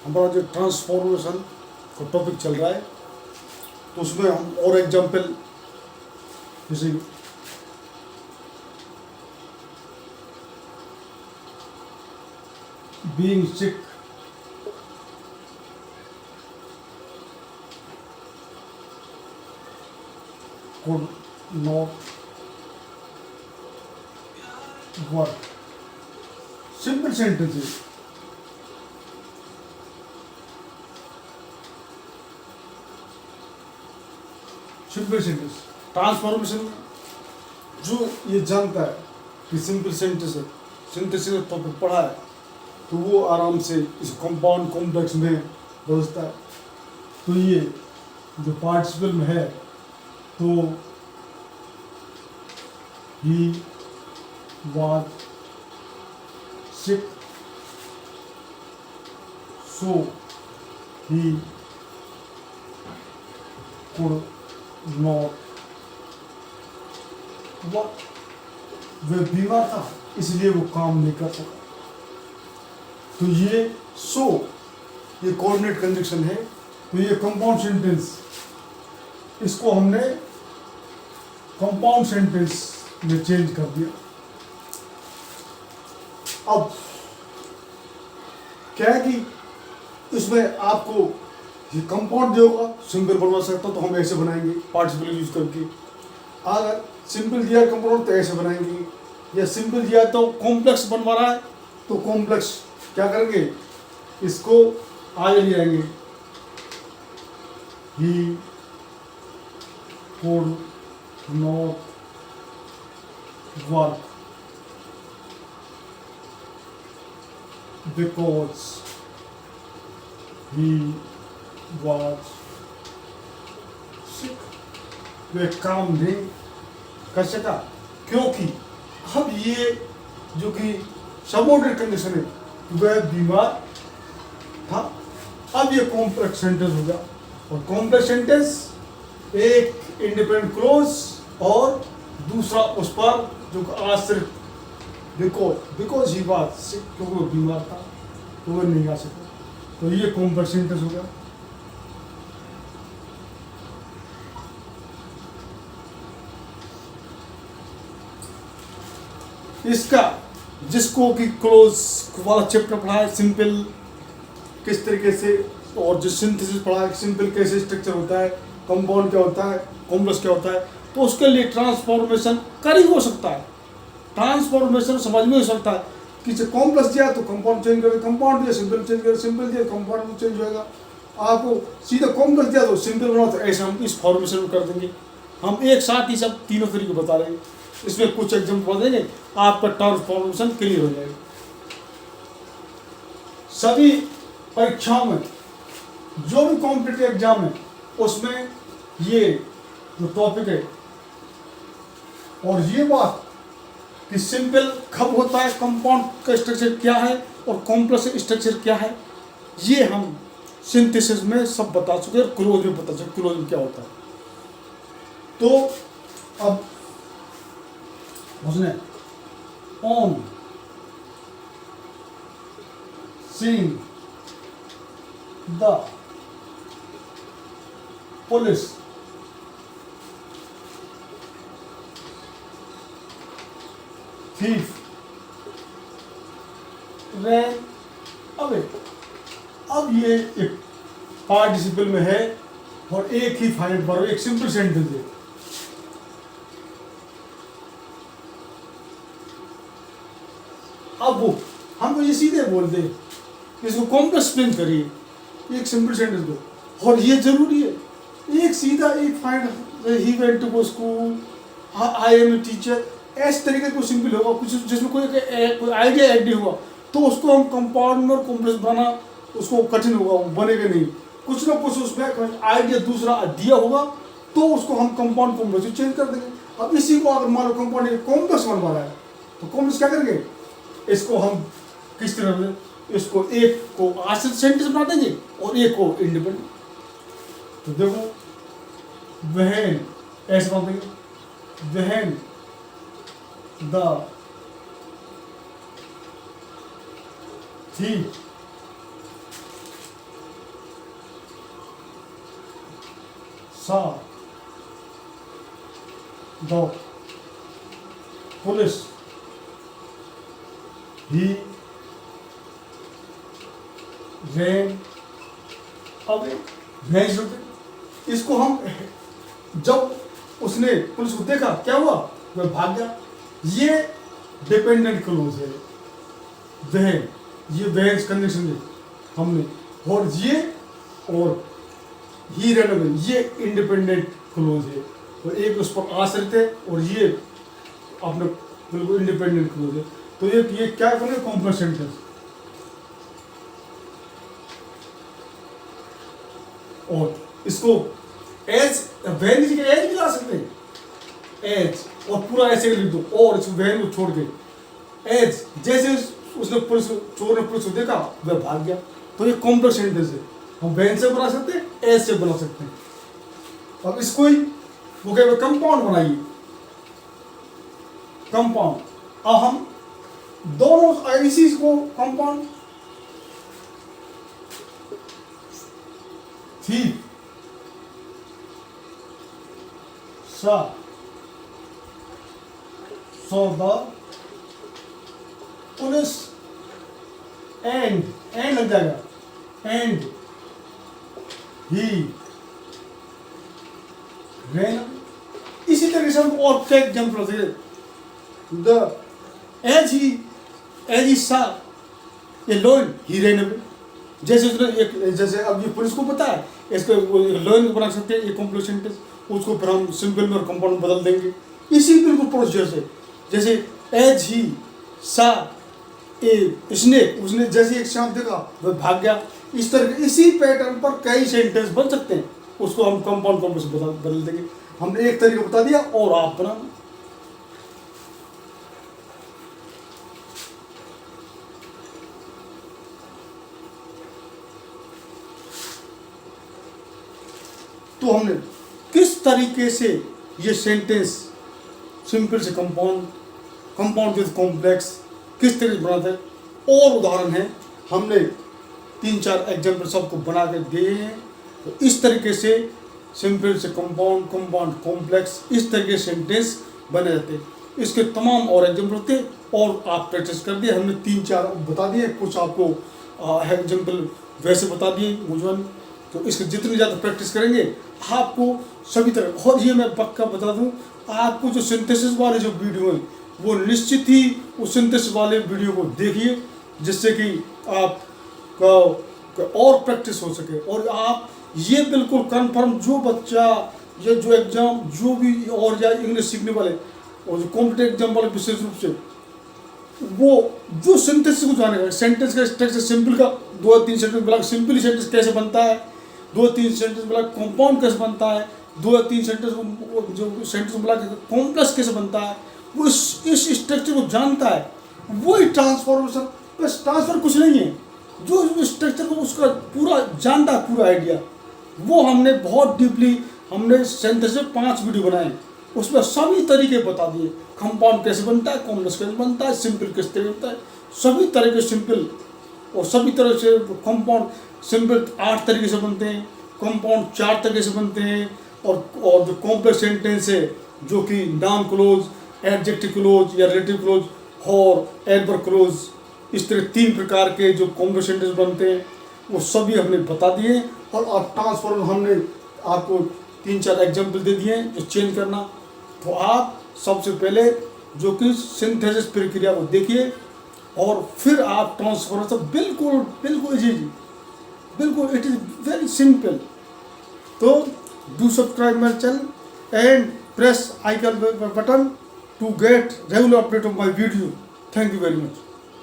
हमारा जो ट्रांसफॉर्मेशन का टॉपिक चल रहा है, तो उसमें हम और एग्जाम्पल जैसे being sick, could not work. Simple sentences. Simple sentence transformation जो ये जानता है कि सिंपल सेंटेंस है, सिंथेसिस का टॉपिक पढ़ा है, तो वो आराम से इस कंपाउंड कॉम्प्लेक्स में बदलता है। तो ये जो पार्टिसिपल में है, तो he was sick, so he could not work. वह बीमार था इसलिए वो काम नहीं कर सका। तो ये सो ये कोऑर्डिनेट कंजंक्शन है, तो ये कंपाउंड सेंटेंस, इसको हमने कंपाउंड सेंटेंस में चेंज कर दिया। अब क्या है कि इसमें आपको ये कंपाउंड जो होगा सिंपल बनवा सकता, तो हम ऐसे बनाएंगे पार्टिसिपल यूज करके। अगर सिंपल दिया कंपाउंड तो ऐसे बनाएंगे, या सिंपल दिया तो कॉम्प्लेक्स बनवा रहा है तो कॉम्प्लेक्स क्या करेंगे, इसको आगे ले आएंगे। ही could not work because he was sick. वे काम नहीं कर सका क्योंकि अब ये जो कि सबऑर्डिनेट कंडीशन है, वह बीमार था। अब ये कॉम्प्लेक्स सेंटेंस हो गया, और कॉम्प्लेक्स सेंटेंस एक इंडिपेंडेंट क्लोज और दूसरा उस पर जो आश्रित, बिकॉज ही वाज सिक, क्योंकि वो बीमार था तो वो नहीं आ सका। तो ये कॉम्प्लेक्स सेंटेंस हो गया। इसका जिसको कि क्लोज वाला चैप्टर पढ़ा है, सिंपल किस तरीके से, और जो सिंथेसिस पढ़ा है सिंपल कैसे स्ट्रक्चर होता है, कंपाउंड क्या होता है, कॉम्प्लेक्स क्या होता है, तो उसके लिए ट्रांसफॉर्मेशन कर ही हो सकता है। ट्रांसफॉर्मेशन समझ में हो सकता है कि जब कॉम्प्लेक्स दिया तो कंपाउंड चेंज करेगा, कंपाउंड दिया सिंपल चेंज करेगा, सिंपल दिया कंपाउंड चेंज होगा। आपको सीधा कॉम्प्लेक्स दिया तो सिंपल बनाओ, तो ऐसा हम इस फॉर्मेशन में कर देंगे। हम एक साथ ही सब तीनों तरीके बता रहे हैं, इसमें कुछ एग्जाम्पल बता देंगे, आपका ट्रांसफॉर्मेशन क्लियर हो जाएगा। सभी परीक्षाओं में जो भी कॉम्पिटिटिव एग्जाम है उसमें ये जो टॉपिक है, और ये बात कि सिंपल कब होता है, कंपाउंड का स्ट्रक्चर क्या है और कॉम्प्लेक्स स्ट्रक्चर क्या है, ये हम सिंथेसिस में सब बता चुके हैं, क्लोज में बता चुके क्लोज में क्या होता है। तो अब उसने on seeing the police thief ran away। अब ये एक पार्टिसिपल में है और एक ही फाइल पर एक सिंपल सेंटेंस है। अब वो हम ये सीधे बोल दे, इसको कॉम्प्लेक्स एक्सप्लेन करिए एक सिंपल सेंटेंस को, और ये जरूरी है एक सीधा एक find, he went to school, I am a teacher, ऐसे तरीके को सिंपल होगा, कुछ जिसमें कोई आइडिया ऐड नहीं हुआ तो उसको हम कंपाउंड और कॉम्प्लेक्स बनाना उसको कठिन होगा, वो बनेगा नहीं। कुछ ना कुछ उसमें आइडिया दूसरा दिया होगा तो उसको हम कंपाउंड कॉम्प्लेक्स चेंज कर देंगे। अब इसी को अगर मान लो कंपाउंड कॉम्प्लेक्स बनवा रहा है तो कॉम्प्लेक्स क्या करेंगे, इसको हम किस तरह से, इसको एक को आश्रित सेंटेंस बना देंगे और एक को इंडिपेंडेंट। तो देखो वहन ऐसे बना देंगे, वहन the thief saw the police, he ran away, vanished away। इसको हम जब उसने पुलिस को देखा क्या हुआ, वह भाग गया। ये डिपेंडेंट क्लोज है, वह ये वेंस कंडीशन है हमने, और ये और ही रन अवे ये इंडिपेंडेंट क्लोज है, तो एक उस पर आश्रित है और ये अपने बिल्कुल इंडिपेंडेंट क्लोज है। तो ये क्या करेंगे, कॉम्प्लेक्स सेंटेंस। और इसको एज वैन की एज भी ला सकते हैं, एज और पूरा ऐसे लिख दो और इस वैन को छोड़ के एज, जैसे उसने पुलिस चोर ने पुलिस को देखा वह भाग गया। तो ये कॉम्प्लेक्स सेंटेंस है, हम वैन से बना सकते हैं, एज से बना सकते हैं। अब इसको ही वो कहे कंपाउंड बनाइए, कंपाउंड। अब हम दोनों इसी को कंपाउंड थी सो द पुलिस एंड लग जाएगा, एंड ही रैन। इसी तरीके से हम और क्या एग्जाम्पल होते हैं, द एज ही सा ए लॉयन ही रैन अवे। जैसे उसने एक, जैसे अब ये पुलिस को पता है, इसको लॉयन बना सकते हैं, ये कॉम्प्लेक्स सेंटेंस, उसको फिर हम सिंपल में और कंपाउंड में बदल देंगे इसी बिल्कुल प्रोसीजर से। जैसे एज ही सा ए उसने जैसे एक सांप देखा वह भाग गया। इस तरह इसी पैटर्न पर कई सेंटेंस बन सकते हैं, उसको हम कंपाउंड कॉम्प्लेक्स बदल देंगे। हमने एक तरीका बता दिया और आप बना। तो हमने किस तरीके से ये सेंटेंस सिंपल से कंपाउंड, कंपाउंड विद कॉम्प्लेक्स किस तरीके से बनाते हैं और उदाहरण है, हमने 3-4 एग्जाम्पल सबको बना के दिए हैं। तो इस तरीके से सिंपल से कंपाउंड, कंपाउंड कॉम्प्लेक्स, इस तरीके से सेंटेंस बने रहते हैं। इसके तमाम और एग्जाम्पल होते हैं और आप प्रैक्टिस कर दिए। हमने 3-4 बता दिए, कुछ आपको एग्जाम्पल वैसे बता दिए मुझे। तो इसके जितनी ज़्यादा प्रैक्टिस करेंगे आपको सभी तरह, और ये मैं पक्का बता दूं, आपको जो सिंथेसिस वाले जो वीडियो हैं वो निश्चित ही उस सिंथेसिस वाले वीडियो को देखिए, जिससे कि आप का और प्रैक्टिस हो सके। और आप ये बिल्कुल कन्फर्म, जो बच्चा ये जो एग्ज़ाम जो भी और या इंग्लिश सीखने वाले और जो कॉम्पिटेटिव एग्जाम वाले विशेष रूप से, वो जो सिंथेसिस को जानेगा, सेंटेंस का स्ट्रक्चर सिंपल का 2-3 सेंटेंस ब्लॉक सिंपल सेंटेंस कैसे बनता है, 2-3 सेंटेंस ब्लॉक कंपाउंड कैसे बनता है, 2-3 सेंटेंस जो सेंटेंस ब्लॉक कॉम्प्लेक्स कैसे बनता है, वो इस स्ट्रक्चर को जानता है। वही ट्रांसफॉर्मेशन, बस ट्रांसफर कुछ नहीं है, जो स्ट्रक्चर को उसका पूरा जानता है, पूरा आइडिया, वो हमने बहुत डीपली हमने सेंटेंस में 5 वीडियो बनाए, उसमें सभी तरीके बता दिए। कंपाउंड कैसे बनता है, कॉम्प्लेक्स कैसे बनता है, सिंपल किस तरह बनता है, सभी तरह के सिंपल और सभी तरह से कंपाउंड। सिंपल 8 तरीके से बनते हैं, कंपाउंड 4 तरीके से बनते हैं, और जो कॉम्प्लेक्स सेंटेंस है जो कि नाउन क्लोज, एडजेक्टिव क्लोज या रिलेटिव क्लोज और एडवर्ब क्लोज, इस तरह 3 प्रकार के जो कॉम्प्लेक्स सेंटेंस बनते हैं वो सभी हमने बता दिए। और अब ट्रांसफॉर्म हमने आपको 3-4 एग्जाम्पल दे दिए हैं जो चेंज करना। तो आप सबसे पहले जो कि सिंथेसिस प्रक्रिया को देखिए और फिर आप ट्रांसफॉर्मेशन बिल्कुल इजी, बिल्कुल इट इज़ वेरी सिंपल। तो do subscribe my channel and press icon button to get regular update of my video. Thank you very much.